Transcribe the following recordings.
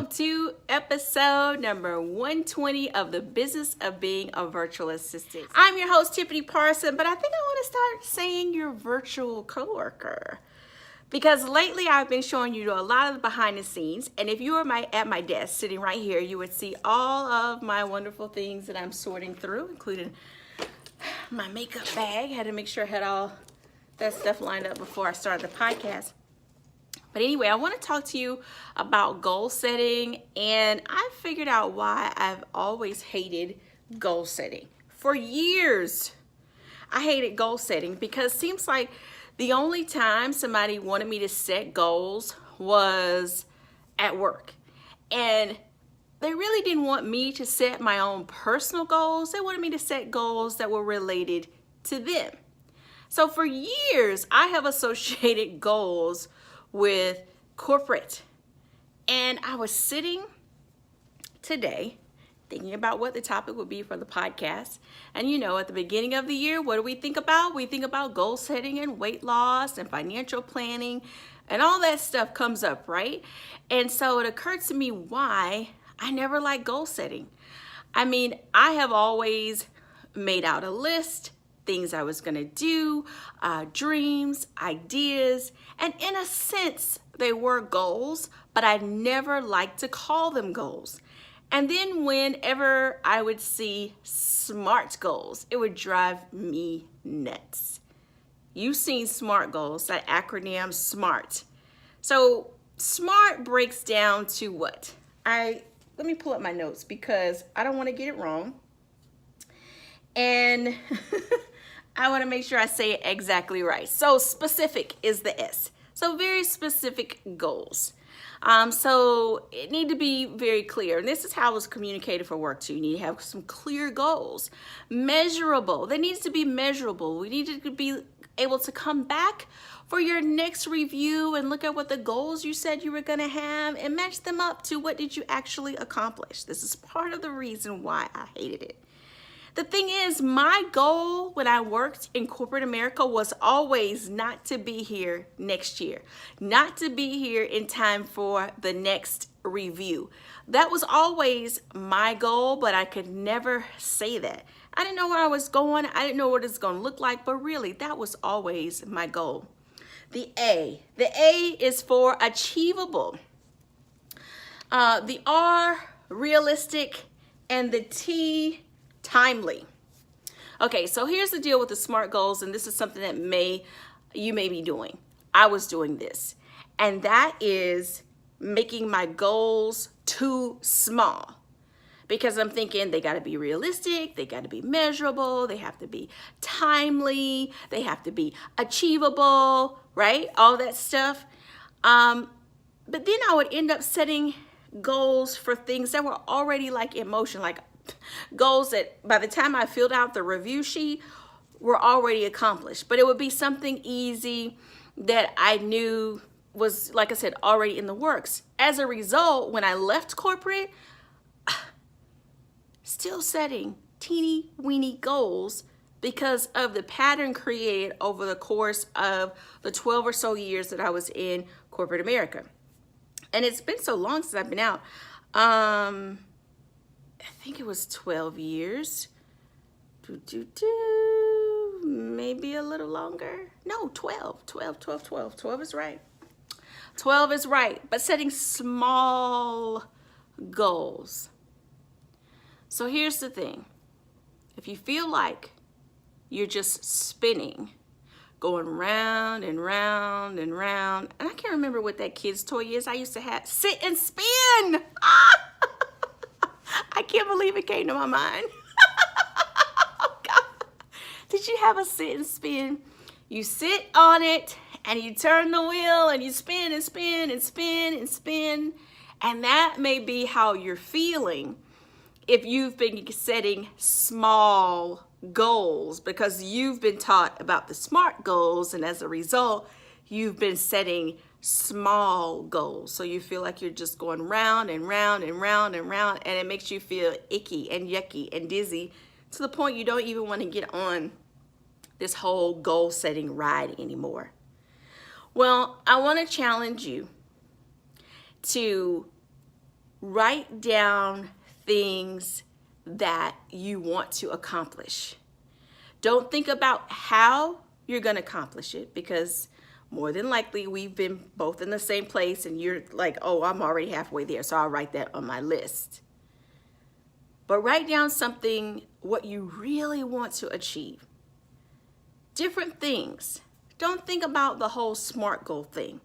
welcome to episode number 120 of the Business of Being a Virtual Assistant. I'm your host, Tiffany Parson, but I think I want to start saying your virtual coworker. Because lately I've been showing you a lot of the behind the scenes, and if you were at my desk sitting right here, you would see all of my wonderful things that I'm sorting through, including my makeup bag. I had to make sure I had all that stuff lined up before I started the podcast. But anyway, I want to talk to you about goal setting, and I figured out why I've always hated goal setting. For years, I hated goal setting because it seems like the only time somebody wanted me to set goals was at work. And they really didn't want me to set my own personal goals. They wanted me to set goals that were related to them. So for years, I have associated goals with corporate. And I was sitting today thinking about what the topic would be for the podcast. And you know, at the beginning of the year, what do we think about? We think about goal setting and weight loss and financial planning, and all that stuff comes up, right? And so it occurred to me why I never liked goal setting. I mean, I have always made out a list, things I was gonna do, dreams, ideas, and in a sense, they were goals, but I never liked to call them goals. And then whenever I would see SMART goals, it would drive me nuts. You've seen SMART goals, that acronym SMART. So SMART breaks down to what? Let me pull up my notes because I don't want to get it wrong. And I want to make sure I say it exactly right. So specific is the S. So very specific goals. So it need to be very clear. And this is how it was communicated for work too. You need to have some clear goals. Measurable. They need to be measurable. We need to be able to come back for your next review and look at what the goals you said you were going to have and match them up to what did you actually accomplish. This is part of the reason why I hated it. The thing is, my goal when I worked in corporate America was always not to be here next year, not to be here in time for the next review. That was always my goal, but I could never say that. I didn't know where I was going. I didn't know what it's going to look like, but really that was always my goal. The A is for achievable. The R, realistic, and the T, timely. Okay, so here's the deal with the SMART goals, and this is something that you may be doing. I was doing this, and that is making my goals too small because I'm thinking they got to be realistic, they got to be measurable, they have to be timely, they have to be achievable, right? All that stuff. But then I would end up setting goals for things that were already like in motion, like goals that by the time I filled out the review sheet were already accomplished. But it would be something easy that I knew was, like I said, already in the works. As a result, when I left corporate, still setting teeny weeny goals because of the pattern created over the course of the 12 or so years that I was in corporate America. And it's been so long since I've been out. I think it was 12 years. Maybe a little longer. No, 12. 12 is right. 12 is right, but setting small goals. So here's the thing. If you feel like you're just spinning, going round and round and round, and I can't remember what that kid's toy is. I used to have sit and spin. I can't believe it came to my mind. Oh, God. Did you have a sit and spin? You sit on it and you turn the wheel and you spin and spin and spin and spin. And that may be how you're feeling if you've been setting small goals because you've been taught about the SMART goals, and as a result, you've been setting small goals. So you feel like you're just going round and round and round and round, and it makes you feel icky and yucky and dizzy to the point you don't even want to get on this whole goal setting ride anymore. Well, I want to challenge you to write down things that you want to accomplish. Don't think about how you're going to accomplish it, because more than likely we've been both in the same place and you're like, oh, I'm already halfway there, so I'll write that on my list. But write down something, what you really want to achieve. Different things. Don't think about the whole SMART goal thing.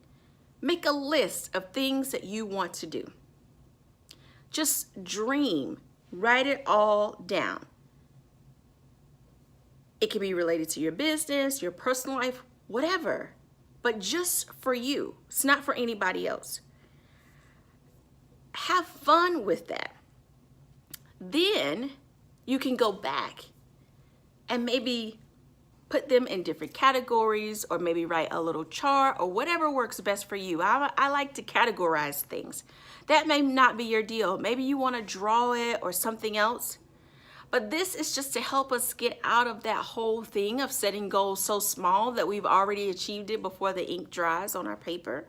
Make a list of things that you want to do. Just dream. Write it all down. It can be related to your business, your personal life, whatever, but just for you. It's not for anybody else. Have fun with that. Then you can go back and maybe put them in different categories, or maybe write a little chart, or whatever works best for you. I like to categorize things. That may not be your deal. Maybe you want to draw it or something else. But this is just to help us get out of that whole thing of setting goals so small that we've already achieved it before the ink dries on our paper.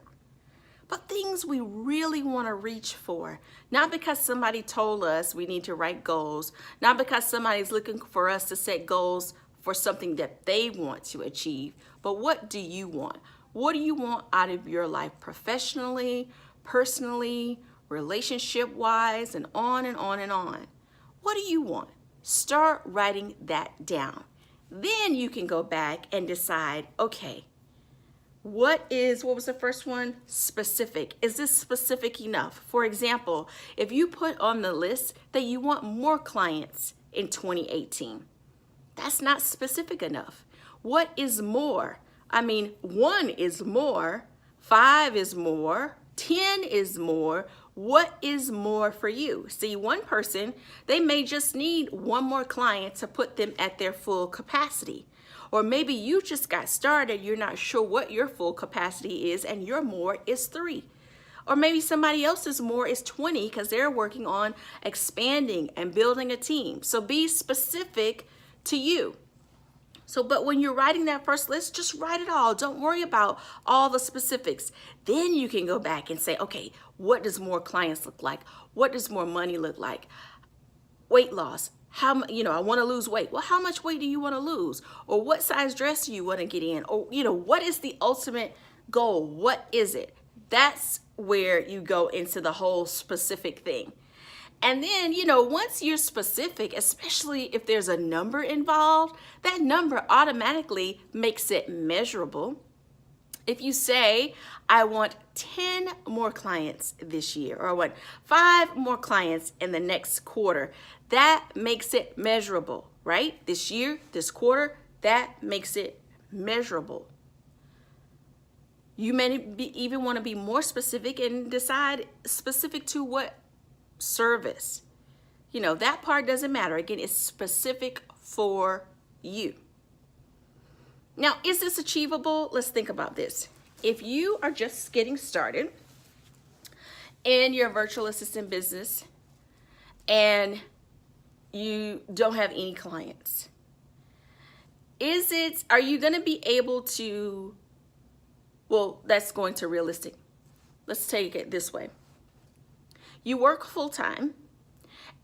But things we really want to reach for, not because somebody told us we need to write goals, not because somebody's looking for us to set goals for something that they want to achieve, but what do you want? What do you want out of your life professionally, personally, relationship-wise, and on and on and on? What do you want? Start writing that down. Then you can go back and decide, okay, what was the first one? Specific. Is this specific enough? For example, if you put on the list that you want more clients in 2018, that's not specific enough. What is more? I mean, 1 is more, 5 is more, 10 is more. What is more for you? See, one person, they may just need one more client to put them at their full capacity. Or maybe you just got started, you're not sure what your full capacity is, and your more is 3. Or maybe somebody else's more is 20 because they're working on expanding and building a team. So be specific to you. So, but when you're writing that first list, just write it all. Don't worry about all the specifics. Then you can go back and say, okay, what does more clients look like? What does more money look like? Weight loss. I want to lose weight. Well, how much weight do you want to lose? Or what size dress do you want to get in? Or, what is the ultimate goal? What is it? That's where you go into the whole specific thing. And then, once you're specific, especially if there's a number involved, that number automatically makes it measurable. If you say, I want 10 more clients this year, or I want 5 more clients in the next quarter, that makes it measurable, right? This year, this quarter, that makes it measurable. You may even want to be more specific and decide specific to what service. That part doesn't matter. Again, it's specific for you. Now, is this achievable? Let's think about this. If you are just getting started in your virtual assistant business and you don't have any clients, are you going to be able to, that's going to realistic. Let's take it this way. You work full-time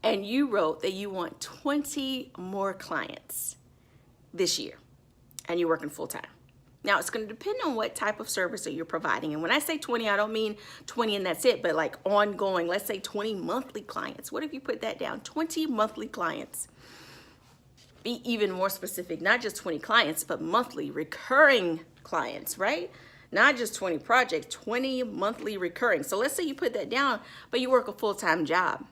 and you wrote that you want 20 more clients this year and you're working full-time. Now, it's going to depend on what type of service that you're providing. And when I say 20, I don't mean 20 and that's it, but like ongoing. Let's say 20 monthly clients. What if you put that down? 20 monthly clients. Be even more specific, not just 20 clients, but monthly recurring clients, right? Not just 20 projects, 20 monthly recurring. So let's say you put that down, but you work a full-time job.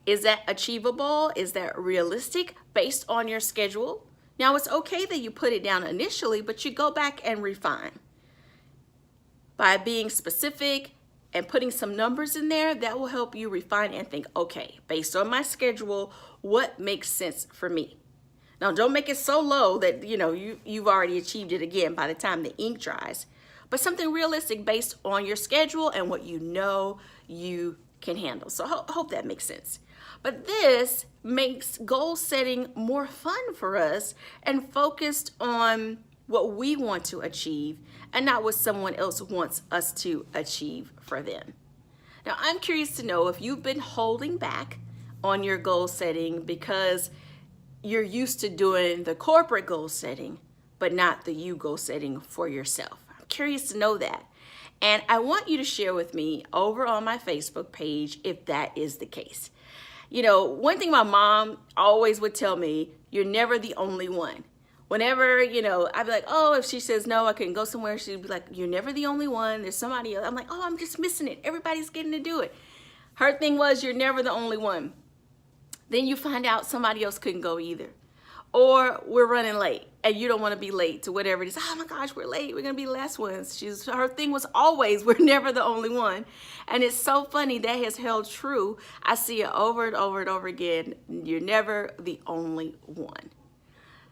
Is that achievable? Is that realistic based on your schedule? Now, it's okay that you put it down initially, but you go back and refine. By being specific and putting some numbers in there, that will help you refine and think, okay, based on my schedule, what makes sense for me? Now, don't make it so low that, you've already achieved it again by the time the ink dries, but something realistic based on your schedule and what you can handle. So hope that makes sense. But this makes goal setting more fun for us and focused on what we want to achieve and not what someone else wants us to achieve for them. Now, I'm curious to know if you've been holding back on your goal setting because you're used to doing the corporate goal setting, but not the you goal setting for yourself. I'm curious to know that. And I want you to share with me over on my Facebook page if that is the case. You know, one thing my mom always would tell me, you're never the only one. Whenever, you know, I'd be like, oh, if she says no, I couldn't go somewhere, she'd be like, you're never the only one. There's somebody else. I'm like, oh, I'm just missing it. Everybody's getting to do it. Her thing was, you're never the only one. Then you find out somebody else couldn't go either. Or we're running late and you don't want to be late to whatever it is. Oh my gosh, we're late. We're going to be the last ones. Her thing was always, we're never the only one. And it's so funny that has held true. I see it over and over and over again. You're never the only one.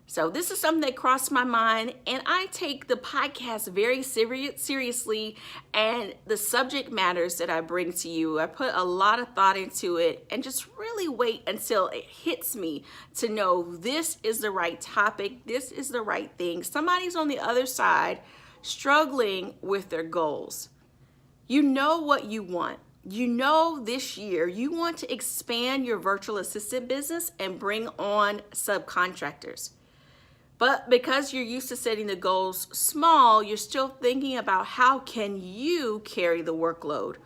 So this is something that crossed my mind, and I take the podcast very seriously, and the subject matters that I bring to you, I put a lot of thought into it and just really wait until it hits me to know this is the right topic, this is the right thing. Somebody's on the other side struggling with their goals. You know what you want. You know this year you want to expand your virtual assistant business and bring on subcontractors. But because you're used to setting the goals small, you're still thinking about how can you carry the workload?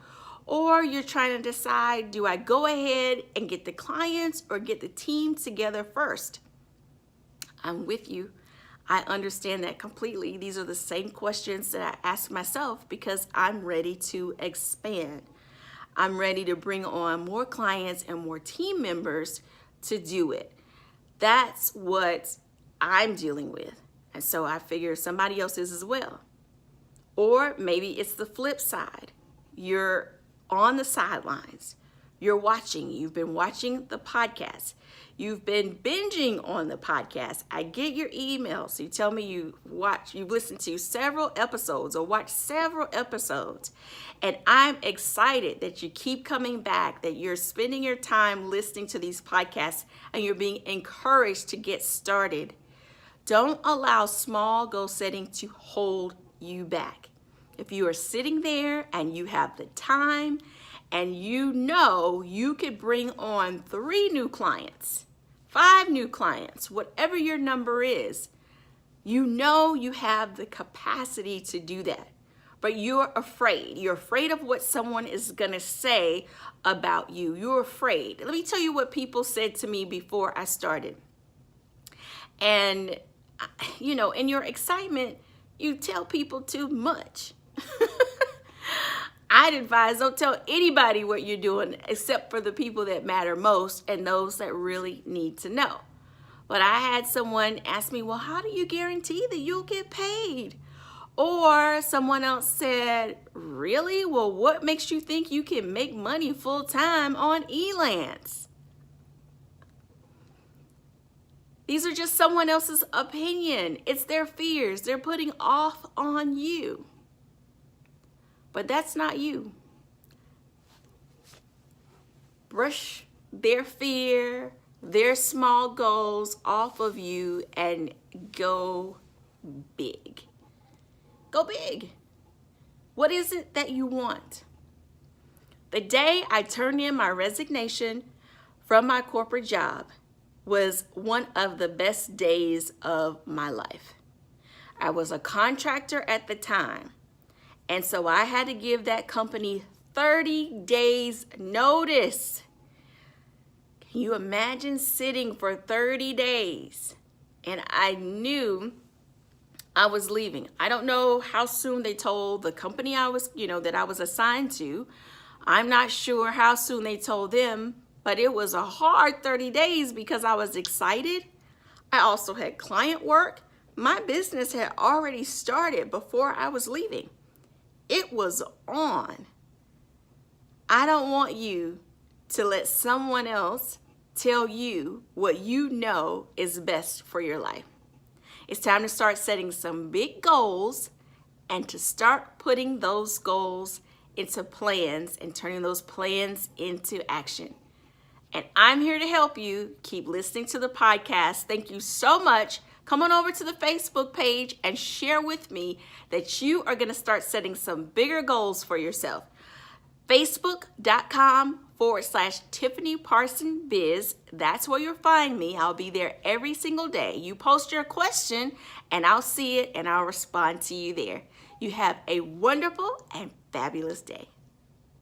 Or you're trying to decide, do I go ahead and get the clients or get the team together first? I'm with you. I understand that completely. These are the same questions that I ask myself because I'm ready to expand. I'm ready to bring on more clients and more team members to do it. That's what I'm dealing with. And so I figure somebody else is as well. Or maybe it's the flip side. You're on the sidelines. You're watching. You've been watching the podcast. You've been binging on the podcast. I get your emails. You tell me you've listened to several episodes or watched several episodes. And I'm excited that you keep coming back, that you're spending your time listening to these podcasts and you're being encouraged to get started. Don't allow small goal setting to hold you back. If you are sitting there and you have the time and you know you could bring on 3 new clients, 5 new clients, whatever your number is, you know you have the capacity to do that. But you're afraid. You're afraid of what someone is going to say about you. You're afraid. Let me tell you what people said to me before I started. And you know, in your excitement, you tell people too much. I'd advise don't tell anybody what you're doing except for the people that matter most and those that really need to know. But I had someone ask me, well, how do you guarantee that you'll get paid? Or someone else said, really? Well, what makes you think you can make money full time on Elance? These are just someone else's opinion. It's their fears. They're putting off on you. But that's not you. Brush their fear, their small goals off of you and go big. Go big. What is it that you want? The day I turned in my resignation from my corporate job was one of the best days of my life. I was a contractor at the time, and so I had to give that company 30 days notice. Can you imagine sitting for 30 days? And I knew I was leaving. I don't know how soon they told the company I was, that I was assigned to. I'm not sure how soon they told them, but it was a hard 30 days because I was excited. I also had client work. My business had already started before I was leaving. It was on. I don't want you to let someone else tell you what you know is best for your life. It's time to start setting some big goals and to start putting those goals into plans and turning those plans into action. And I'm here to help you. Keep listening to the podcast. Thank you so much. Come on over to the Facebook page and share with me that you are going to start setting some bigger goals for yourself. Facebook.com/Tiffany Parson Biz. That's where you'll find me. I'll be there every single day. You post your question and I'll see it and I'll respond to you there. You have a wonderful and fabulous day.